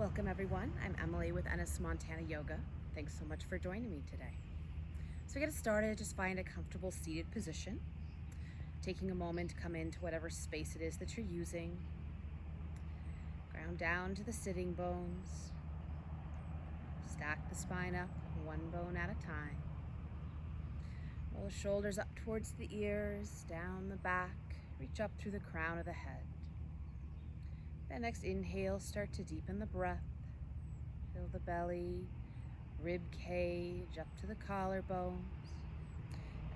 Welcome everyone, I'm Emily with Ennis Montana Yoga. Thanks so much for joining me today. So to get started, just find a comfortable seated position, taking a moment to come into whatever space it is that you're using. Ground down to the sitting bones. Stack the spine up, one bone at a time. Roll the shoulders up towards the ears, down the back, reach up through the crown of the head. Then next inhale, start to deepen the breath. Fill the belly, rib cage up to the collarbones.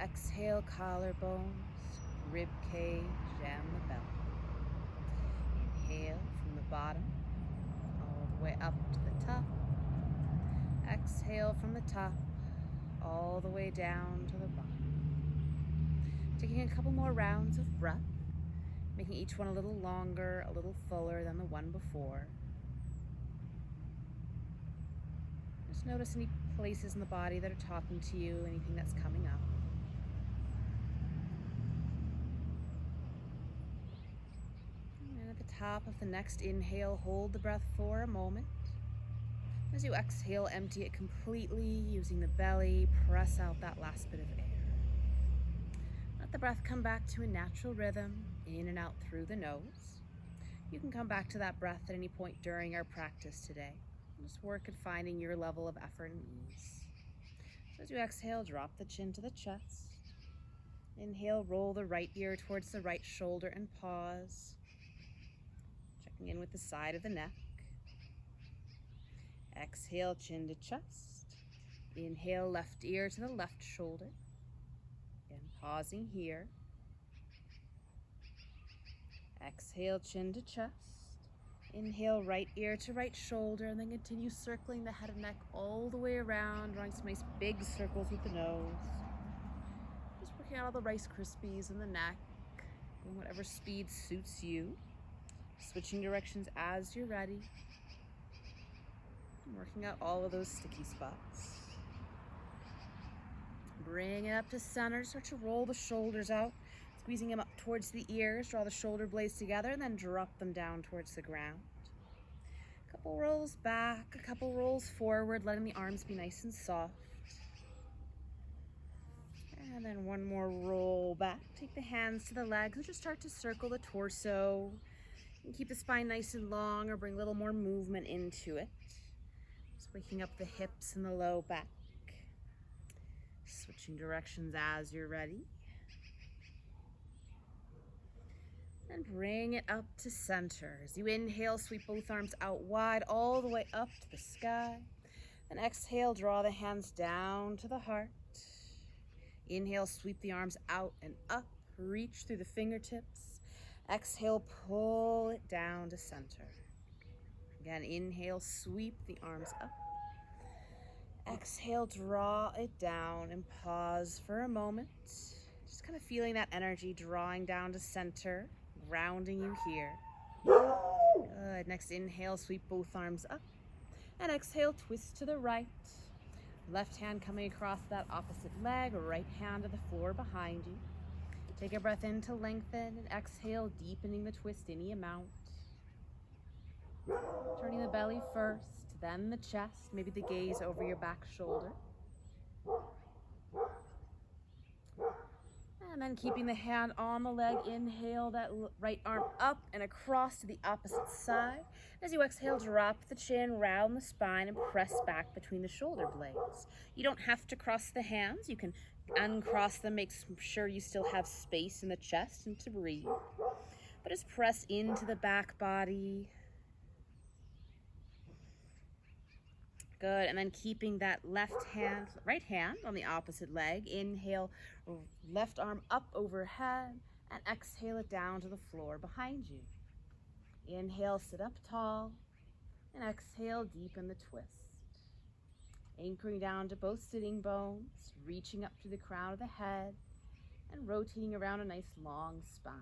Exhale, collarbones, rib cage, and the belly. Inhale from the bottom, all the way up to the top. Exhale from the top, all the way down to the bottom. Taking a couple more rounds of breath, making each one a little longer, a little fuller than the one before. Just notice any places in the body that are talking to you, anything that's coming up. And at the top of the next inhale, hold the breath for a moment. As you exhale, empty it completely, using the belly, press out that last bit of air. Let the breath come back to a natural rhythm, in and out through the nose. You can come back to that breath at any point during our practice today. Just work at finding your level of effort and ease. So as you exhale, drop the chin to the chest. Inhale, roll the right ear towards the right shoulder and pause. Checking in with the side of the neck. Exhale, chin to chest. Inhale, left ear to the left shoulder. Again, pausing here. Exhale, chin to chest. Inhale, right ear to right shoulder, and then continue circling the head and neck all the way around, drawing some nice big circles with the nose. Just working out all the Rice Krispies in the neck, going whatever speed suits you. Switching directions as you're ready. And working out all of those sticky spots. Bring it up to center, start to roll the shoulders out. Squeezing them up towards the ears, draw the shoulder blades together, and then drop them down towards the ground. A couple rolls back, a couple rolls forward, letting the arms be nice and soft. And then one more roll back. Take the hands to the legs and just start to circle the torso. You can keep the spine nice and long or bring a little more movement into it. Just waking up the hips and the low back. Switching directions as you're ready. And bring it up to center. As you inhale, sweep both arms out wide, all the way up to the sky. Then exhale, draw the hands down to the heart. Inhale, sweep the arms out and up, reach through the fingertips. Exhale, pull it down to center. Again, inhale, sweep the arms up. Exhale, draw it down and pause for a moment. Just kind of feeling that energy drawing down to center. Grounding you here. Good. Next inhale, sweep both arms up. And exhale, twist to the right. Left hand coming across that opposite leg, right hand to the floor behind you. Take a breath in to lengthen and exhale, deepening the twist any amount. Turning the belly first, then the chest, maybe the gaze over your back shoulder. And then keeping the hand on the leg, inhale that right arm up and across to the opposite side. As you exhale, drop the chin, round the spine, and press back between the shoulder blades. You don't have to cross the hands. You can uncross them, make sure you still have space in the chest and to breathe. But just press into the back body. Good, and then keeping that right hand on the opposite leg. Inhale, left arm up overhead, and exhale it down to the floor behind you. Inhale, sit up tall, and exhale, deepen the twist. Anchoring down to both sitting bones, reaching up to the crown of the head, and rotating around a nice long spine.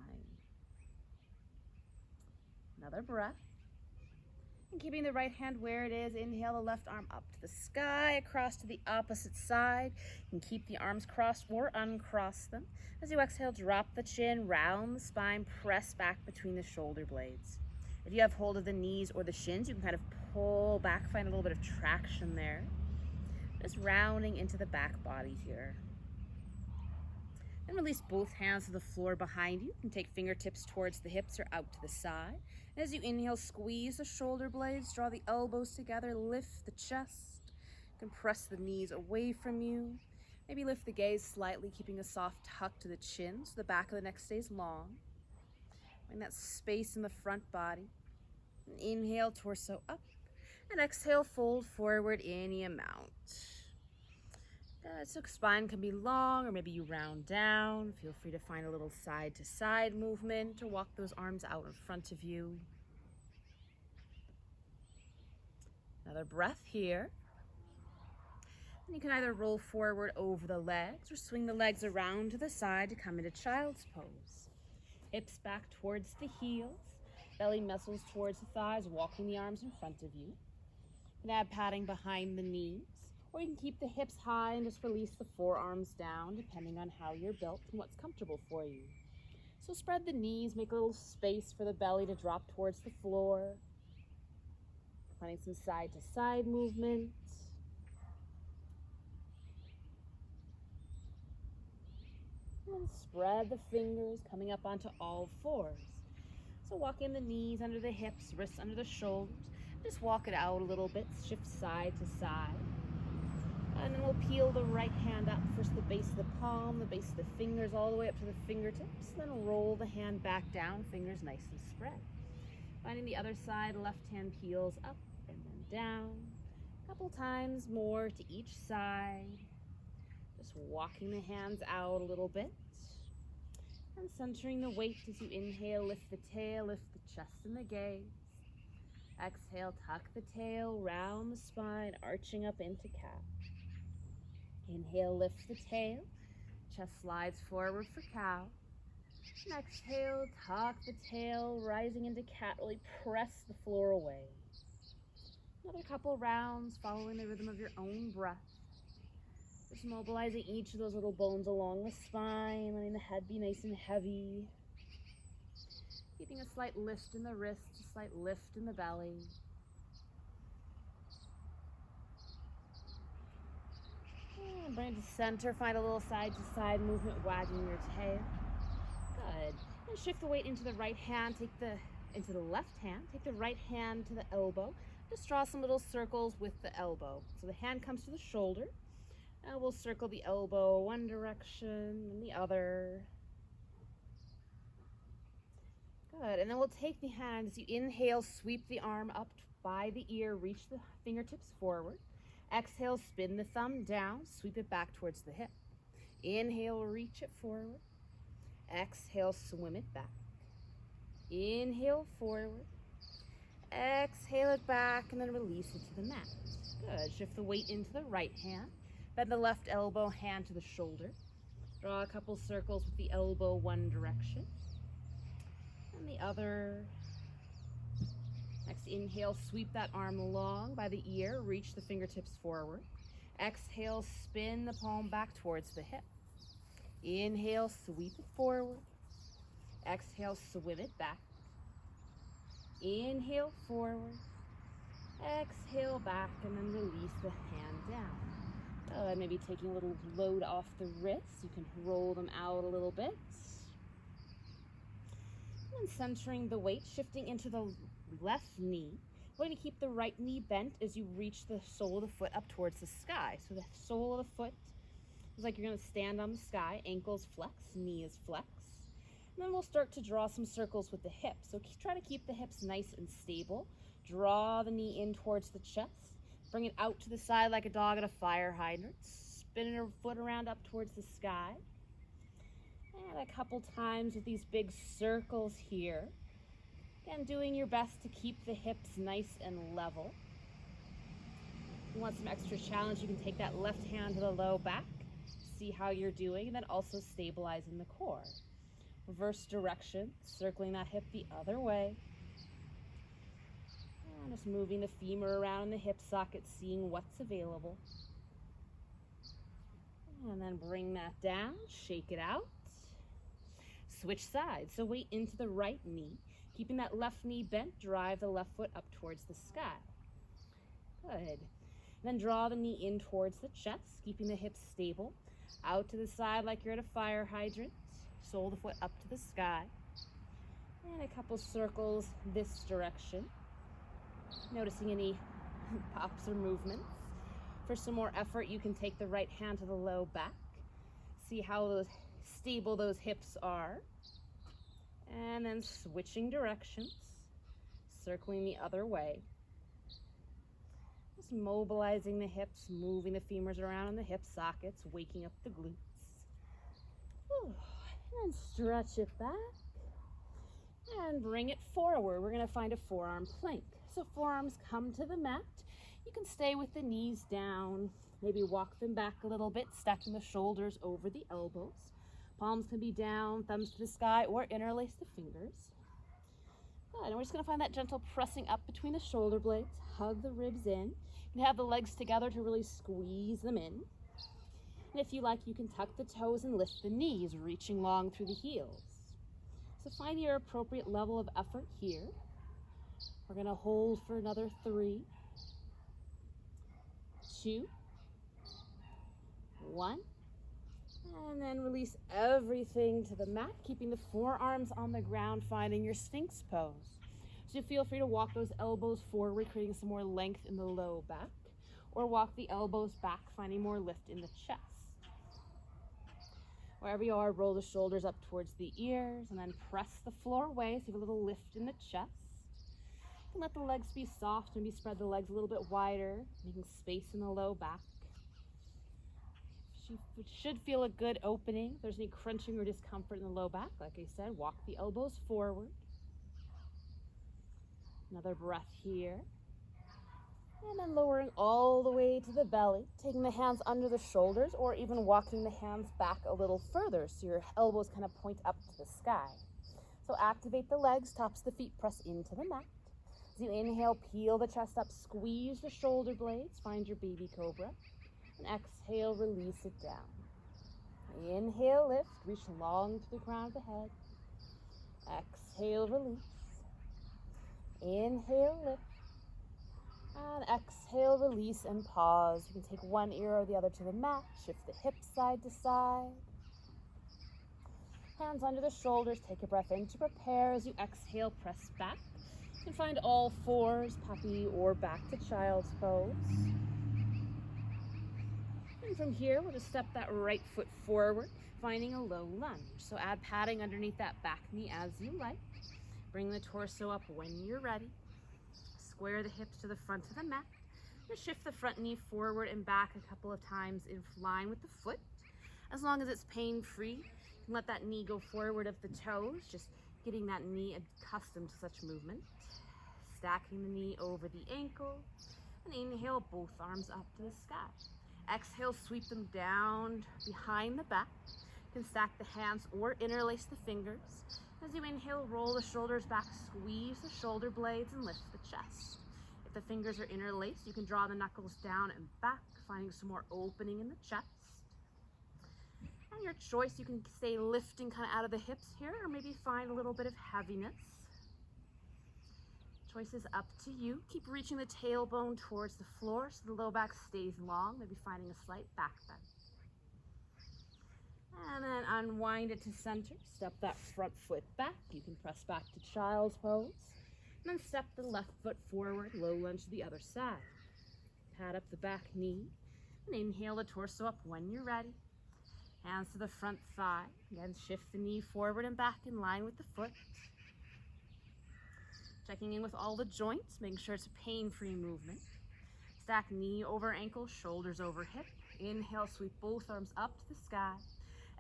Another breath. And keeping the right hand where it is, inhale the left arm up to the sky, across to the opposite side. You can keep the arms crossed or uncross them. As you exhale, drop the chin, round the spine, press back between the shoulder blades. If you have hold of the knees or the shins, you can kind of pull back, find a little bit of traction there. Just rounding into the back body here. And release both hands to the floor behind you. You can take fingertips towards the hips or out to the side. And as you inhale, squeeze the shoulder blades, draw the elbows together, lift the chest. You can press the knees away from you. Maybe lift the gaze slightly, keeping a soft tuck to the chin so the back of the neck stays long. Find that space in the front body. And inhale, torso up. And exhale, fold forward any amount. So spine can be long, or maybe you round down. Feel free to find a little side to side movement or walk those arms out in front of you. Another breath here. And you can either roll forward over the legs or swing the legs around to the side to come into child's pose. Hips back towards the heels, belly muscles towards the thighs, walking the arms in front of you. You can add padding behind the knees. Or you can keep the hips high and just release the forearms down, depending on how you're built and what's comfortable for you. So spread the knees, make a little space for the belly to drop towards the floor. Finding some side to side movement. And spread the fingers, coming up onto all fours. So walking the knees under the hips, wrists under the shoulders. Just walk it out a little bit, shift side to side. And then we'll peel the right hand up, first the base of the palm, the base of the fingers, all the way up to the fingertips. Then roll the hand back down, fingers nice and spread. Finding the other side, left hand peels up and then down. A couple times more to each side. Just walking the hands out a little bit. And centering the weight as you inhale, lift the tail, lift the chest and the gaze. Exhale, tuck the tail, round the spine, arching up into cat. Inhale, lift the tail, chest slides forward for cow. And exhale, tuck the tail, rising into cat, really press the floor away. Another couple rounds, following the rhythm of your own breath. Just mobilizing each of those little bones along the spine, letting the head be nice and heavy. Keeping a slight lift in the wrists, a slight lift in the belly. And bring it to center, find a little side to side movement, wagging your tail. Good. And shift the weight into the right hand, into the left hand, take the right hand to the elbow. Just draw some little circles with the elbow. So the hand comes to the shoulder, and we'll circle the elbow one direction and the other. Good, and then we'll take the hand, as you inhale, sweep the arm up by the ear, reach the fingertips forward. Exhale, spin the thumb down, sweep it back towards the hip. Inhale, reach it forward. Exhale, swim it back. Inhale, forward. Exhale it back, and then release it to the mat. Good, shift the weight into the right hand. Bend the left elbow, hand to the shoulder. Draw a couple circles with the elbow one direction. And the other. Next, inhale, sweep that arm along by the ear, reach the fingertips forward. Exhale, spin the palm back towards the hip. Inhale, sweep it forward. Exhale, swim it back. Inhale, forward. Exhale, back, and then release the hand down. Maybe taking a little load off the wrists. You can roll them out a little bit. And centering the weight, shifting into the left knee. We're going to keep the right knee bent as you reach the sole of the foot up towards the sky. So the sole of the foot is like you're going to stand on the sky. Ankles flex, knee is flex. And then we'll start to draw some circles with the hips. So try to keep the hips nice and stable. Draw the knee in towards the chest. Bring it out to the side like a dog at a fire hydrant. Spin your foot around up towards the sky. And a couple times with these big circles here. Again, doing your best to keep the hips nice and level. If you want some extra challenge, you can take that left hand to the low back. See how you're doing, and then also stabilizing the core. Reverse direction, circling that hip the other way. And just moving the femur around in the hip socket, seeing what's available. And then bring that down, shake it out. Switch sides, so weight into the right knee. Keeping that left knee bent, drive the left foot up towards the sky. Good. Then draw the knee in towards the chest, keeping the hips stable. Out to the side like you're at a fire hydrant. Sole the foot up to the sky. And a couple circles this direction. Noticing any pops or movements. For some more effort, you can take the right hand to the low back. See how stable those hips are. And then switching directions, circling the other way. Just mobilizing the hips, moving the femurs around in the hip sockets, waking up the glutes. Whew. And then stretch it back and bring it forward. We're going to find a forearm plank. So forearms come to the mat. You can stay with the knees down, maybe walk them back a little bit, stacking the shoulders over the elbows. Palms can be down, thumbs to the sky, or interlace the fingers. Good, and we're just gonna find that gentle pressing up between the shoulder blades, hug the ribs in. You can have the legs together to really squeeze them in. And if you like, you can tuck the toes and lift the knees, reaching long through the heels. So find your appropriate level of effort here. We're gonna hold for another 3, 2, 1. And then release everything to the mat, keeping the forearms on the ground, finding your Sphinx pose. So feel free to walk those elbows forward, creating some more length in the low back, or walk the elbows back, finding more lift in the chest. Wherever you are, roll the shoulders up towards the ears, and then press the floor away, so you have a little lift in the chest. You can let the legs be soft, maybe spread the legs a little bit wider, making space in the low back. You should feel a good opening. If there's any crunching or discomfort in the low back, like I said, walk the elbows forward. Another breath here. And then lowering all the way to the belly, taking the hands under the shoulders, or even walking the hands back a little further so your elbows kind of point up to the sky. So activate the legs, tops of the feet press into the mat. As you inhale, peel the chest up, squeeze the shoulder blades, find your baby cobra. And exhale, release it down. Inhale, lift, reach long to the crown of the head. Exhale, release. Inhale, lift. And exhale, release, and pause. You can take one ear or the other to the mat. Shift the hips side to side. Hands under the shoulders. Take a breath in to prepare. As you exhale, press back. You can find all fours, puppy, or back to child's pose. And from here, we'll just step that right foot forward, finding a low lunge. So add padding underneath that back knee as you like. Bring the torso up when you're ready. Square the hips to the front of the mat. Just shift the front knee forward and back a couple of times in line with the foot. As long as it's pain-free, you can let that knee go forward of the toes, just getting that knee accustomed to such movement. Stacking the knee over the ankle. And inhale, both arms up to the sky. Exhale, sweep them down behind the back. You can stack the hands or interlace the fingers. As you inhale, roll the shoulders back, squeeze the shoulder blades, and lift the chest. If the fingers are interlaced, you can draw the knuckles down and back, finding some more opening in the chest. And your choice, you can stay lifting kind of out of the hips here, or maybe find a little bit of heaviness. Choice is up to you. Keep reaching the tailbone towards the floor so the low back stays long, maybe finding a slight back bend. And then unwind it to center. Step that front foot back. You can press back to child's pose. And then step the left foot forward, low lunge to the other side. Pad up the back knee. And inhale the torso up when you're ready. Hands to the front thigh. Again, shift the knee forward and back in line with the foot. Checking in with all the joints, making sure it's a pain-free movement. Stack knee over ankle, shoulders over hip. Inhale, sweep both arms up to the sky.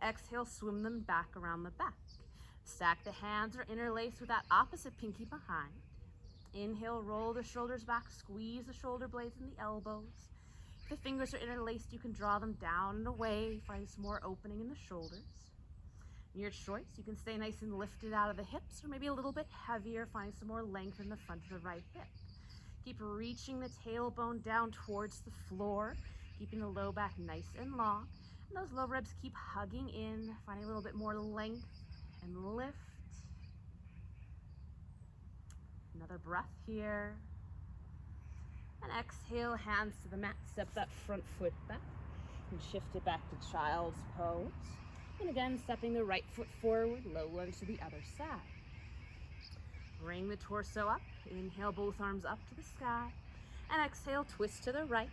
Exhale, swim them back around the back. Stack the hands or interlace with that opposite pinky behind. Inhale, roll the shoulders back, squeeze the shoulder blades and the elbows. If the fingers are interlaced, you can draw them down and away, find some more opening in the shoulders. Your choice, you can stay nice and lifted out of the hips, or maybe a little bit heavier, find some more length in the front of the right hip. Keep reaching the tailbone down towards the floor, keeping the low back nice and long. And those low ribs keep hugging in, finding a little bit more length and lift. Another breath here. And exhale, hands to the mat. Step that front foot back and shift it back to child's pose. And again, stepping the right foot forward, low lunge to the other side. Bring the torso up. Inhale, both arms up to the sky. And exhale, twist to the right.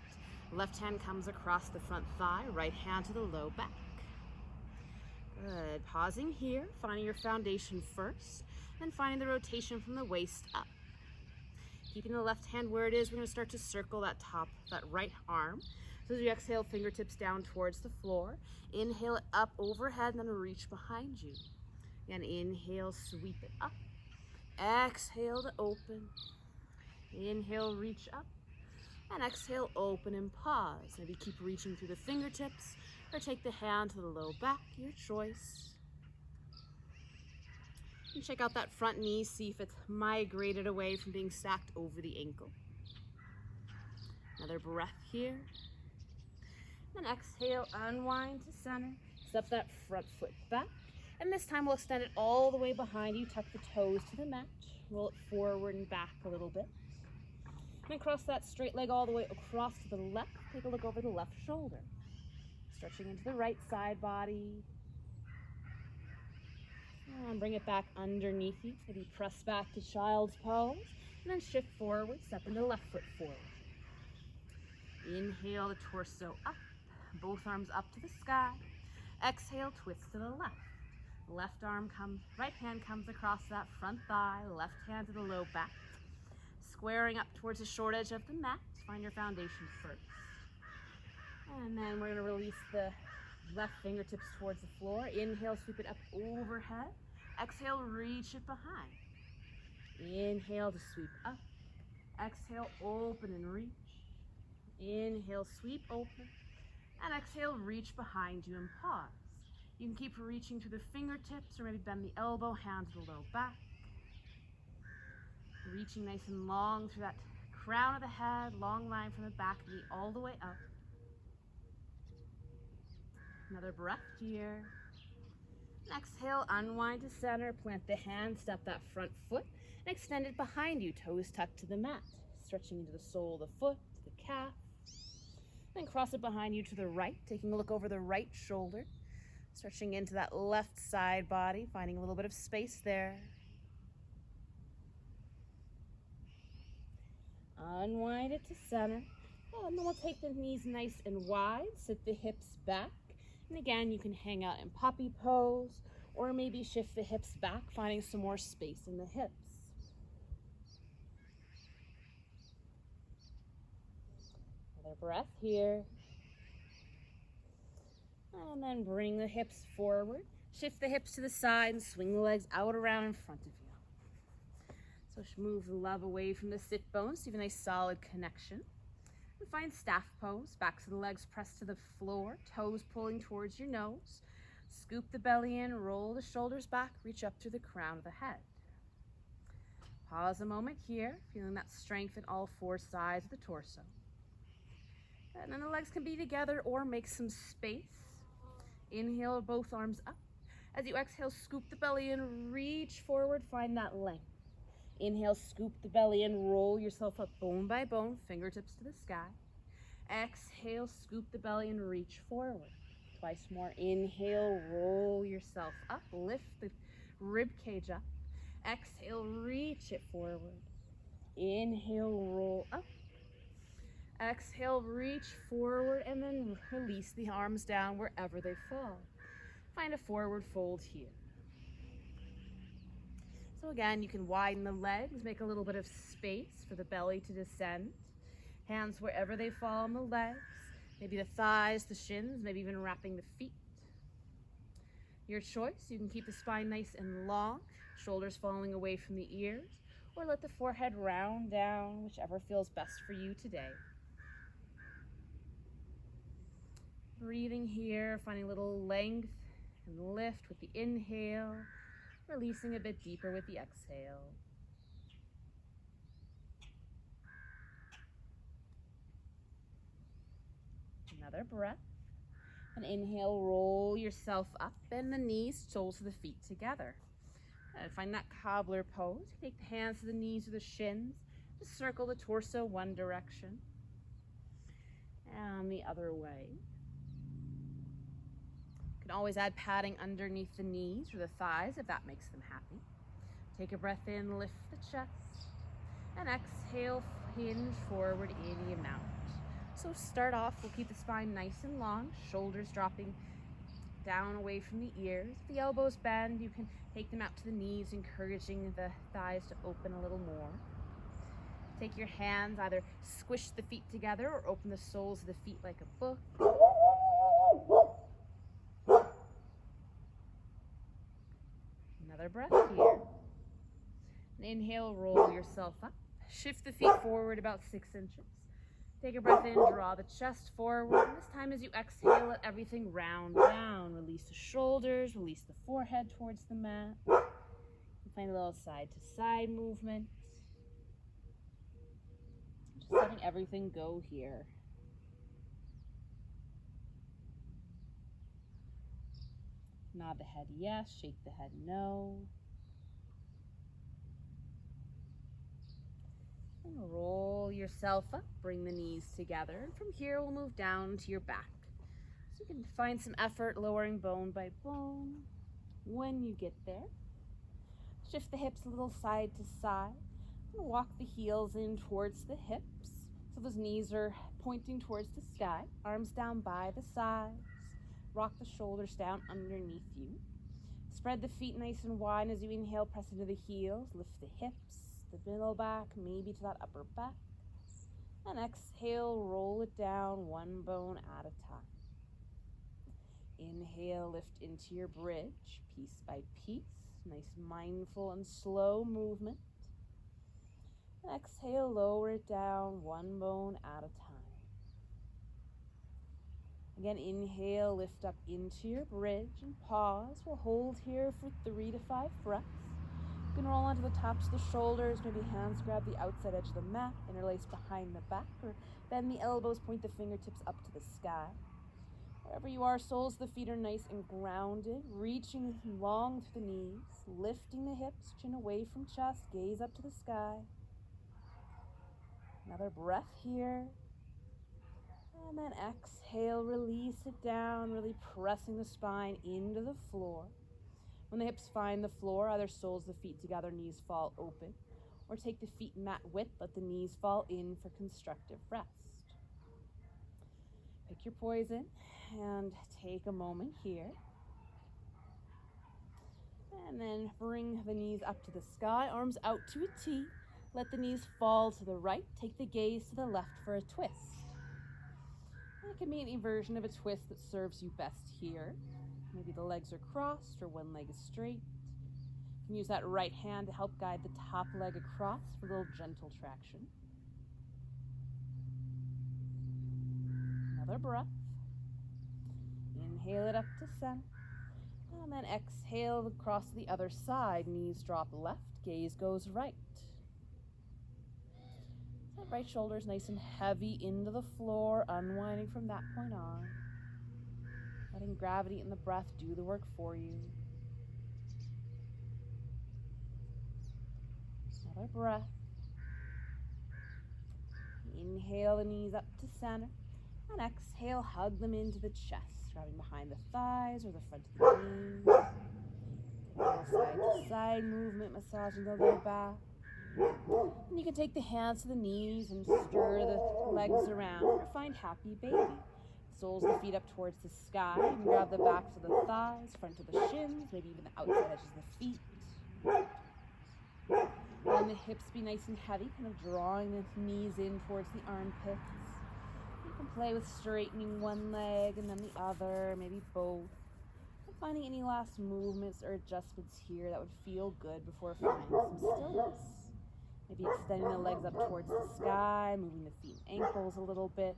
Left hand comes across the front thigh, right hand to the low back. Good. Pausing here, finding your foundation first, and finding the rotation from the waist up. Keeping the left hand where it is, we're going to start to circle that right arm. So as you exhale, fingertips down towards the floor. Inhale it up overhead, and then reach behind you. Again, inhale, sweep it up. Exhale to open. Inhale, reach up. And exhale, open and pause. Maybe keep reaching through the fingertips or take the hand to the low back, your choice. And check out that front knee, see if it's migrated away from being stacked over the ankle. Another breath here. Then exhale, unwind to center. Step that front foot back. And this time we'll extend it all the way behind you. Tuck the toes to the mat. Roll it forward and back a little bit. And cross that straight leg all the way across to the left. Take a look over the left shoulder. Stretching into the right side body. And bring it back underneath you. Maybe press back to child's pose. And then shift forward, stepping the left foot forward. Inhale the torso up. Both arms up to the sky. Exhale, twist to the left. Left arm comes, right hand comes across that front thigh. Left hand to the low back. Squaring up towards the short edge of the mat. Find your foundation first. And then we're going to release the left fingertips towards the floor. Inhale, sweep it up overhead. Exhale, reach it behind. Inhale to sweep up. Exhale, open and reach. Inhale, sweep open. And exhale, reach behind you and pause. You can keep reaching through the fingertips or maybe bend the elbow, hand to the low back. Reaching nice and long through that crown of the head, long line from the back knee all the way up. Another breath here. And exhale, unwind to center, plant the hand, step that front foot, and extend it behind you, toes tucked to the mat. Stretching into the sole of the foot, to the calf. Then cross it behind you to the right, taking a look over the right shoulder. Stretching into that left side body, finding a little bit of space there. Unwind it to center. And then we'll take the knees nice and wide, sit the hips back. And again, you can hang out in poppy pose or maybe shift the hips back, finding some more space in the hips. Another breath here. And then bring the hips forward. Shift the hips to the side and swing the legs out around in front of you. So move the love away from the sit bones so you have a nice solid connection. And find staff pose. Backs of the legs pressed to the floor, toes pulling towards your nose. Scoop the belly in, roll the shoulders back, reach up through the crown of the head. Pause a moment here, feeling that strength in all four sides of the torso. And then the legs can be together or make some space. Inhale, both arms up. As you exhale, scoop the belly in, reach forward, find that length. Inhale, scoop the belly in, roll yourself up bone by bone, fingertips to the sky. Exhale, scoop the belly and reach forward. Twice more. Inhale, roll yourself up, lift the rib cage up. Exhale, reach it forward. Inhale, roll up. Exhale, reach forward, and then release the arms down wherever they fall. Find a forward fold here. So again, you can widen the legs, make a little bit of space for the belly to descend. Hands wherever they fall on the legs, maybe the thighs, the shins, maybe even wrapping the feet. Your choice. You can keep the spine nice and long, shoulders falling away from the ears, or let the forehead round down, whichever feels best for you today. Breathing here, finding a little length and lift with the inhale, releasing a bit deeper with the exhale. Another breath. And inhale, roll yourself up, bend the knees, soles of the feet together. And find that cobbler pose. Take the hands to the knees or the shins. Just circle the torso one direction and the other way. You can always add padding underneath the knees or the thighs if that makes them happy. Take a breath in, lift the chest, and exhale, hinge forward any amount. So start off, we'll keep the spine nice and long, shoulders dropping down away from the ears. If the elbows bend, you can take them out to the knees, encouraging the thighs to open a little more. Take your hands, either squish the feet together or open the soles of the feet like a book. Another breath here. And inhale, roll yourself up. Shift the feet forward about 6 inches. Take a breath in, draw the chest forward. And this time as you exhale, let everything round down. Release the shoulders, release the forehead towards the mat. Find a little side to side movement. Just letting everything go here. Nod the head yes, shake the head no. And roll yourself up, bring the knees together. And from here, we'll move down to your back. So you can find some effort lowering bone by bone. When you get there, shift the hips a little side to side. And walk the heels in towards the hips. So those knees are pointing towards the sky. Arms down by the sides. Rock the shoulders down underneath you. Spread the feet nice and wide as you inhale, press into the heels. Lift the hips, the middle back, maybe to that upper back. And exhale, roll it down one bone at a time. Inhale, lift into your bridge, piece by piece. Nice mindful and slow movement. And exhale, lower it down one bone at a time. Again, inhale, lift up into your bridge and pause. We'll hold here for 3 to 5 breaths. You can roll onto the tops of the shoulders, maybe hands grab the outside edge of the mat, interlace behind the back, or bend the elbows, point the fingertips up to the sky. Wherever you are, soles of the feet are nice and grounded, reaching long through the knees, lifting the hips, chin away from chest, gaze up to the sky. Another breath here. And then exhale, release it down, really pressing the spine into the floor. When the hips find the floor, either soles of the feet together, knees fall open, or take the feet mat width, let the knees fall in for constructive rest. Pick your poison and take a moment here. And then bring the knees up to the sky, arms out to a T. Let the knees fall to the right. Take the gaze to the left for a twist. And it can be any version of a twist that serves you best here. Maybe the legs are crossed or one leg is straight. You can use that right hand to help guide the top leg across for a little gentle traction. Another breath. Inhale it up to center. And then exhale across the other side. Knees drop left, gaze goes right. That right shoulder is nice and heavy into the floor, unwinding from that point on. Letting gravity and the breath do the work for you. Another breath. Inhale the knees up to center. And exhale, hug them into the chest, grabbing behind the thighs or the front of the knees. A little side to side movement, massaging the low back. And you can take the hands to the knees and stir the legs around or find happy baby. Soles of the feet up towards the sky. You can grab the backs of the thighs, front of the shins, maybe even the outside edges of the feet. And the hips be nice and heavy, kind of drawing the knees in towards the armpits. You can play with straightening one leg and then the other, maybe both. And finding any last movements or adjustments here that would feel good before finding some stillness. Maybe extending the legs up towards the sky, moving the feet and ankles a little bit.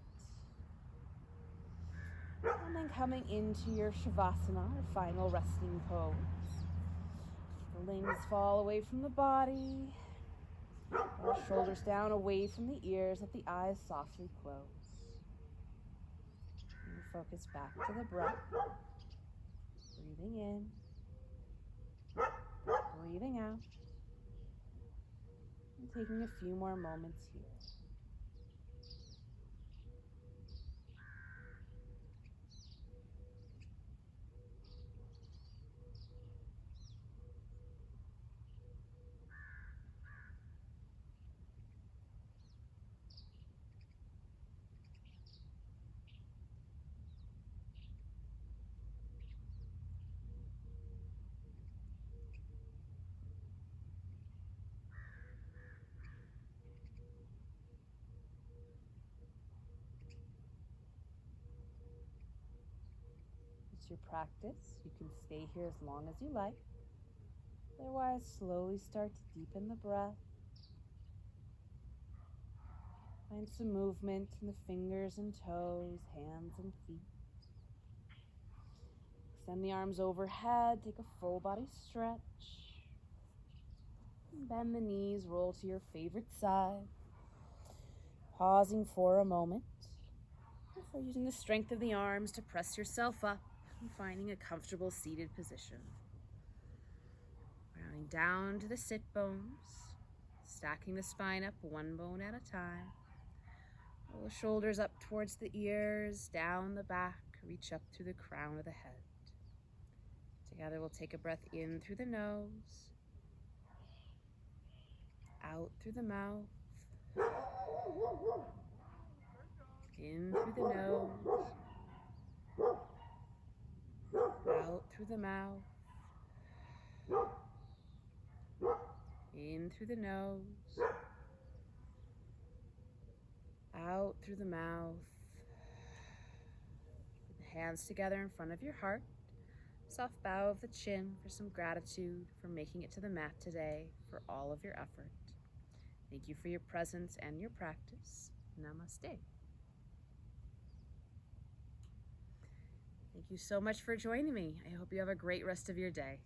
And then coming into your Shavasana, or final resting pose. The limbs fall away from the body. Our shoulders down away from the ears, let the eyes softly close. And focus back to the breath. Breathing in Breathing out and taking a few more moments here. It's your practice. You can stay here as long as you like. Otherwise, slowly start to deepen the breath. Find some movement in the fingers and toes, hands and feet. Extend the arms overhead, take a full body stretch. Bend the knees, roll to your favorite side. Pausing for a moment before using the strength of the arms to press yourself up and finding a comfortable seated position. Rounding down to the sit bones, stacking the spine up one bone at a time. Roll the shoulders up towards the ears, down the back, reach up through the crown of the head. Together we'll take a breath in through the nose, out through the mouth, in through the nose, out through the mouth, in through the nose, out through the mouth. Put the hands together in front of your heart. Soft bow of the chin for some gratitude for making it to the mat today, for all of your effort. Thank you for your presence and your practice. Namaste. Thank you so much for joining me. I hope you have a great rest of your day.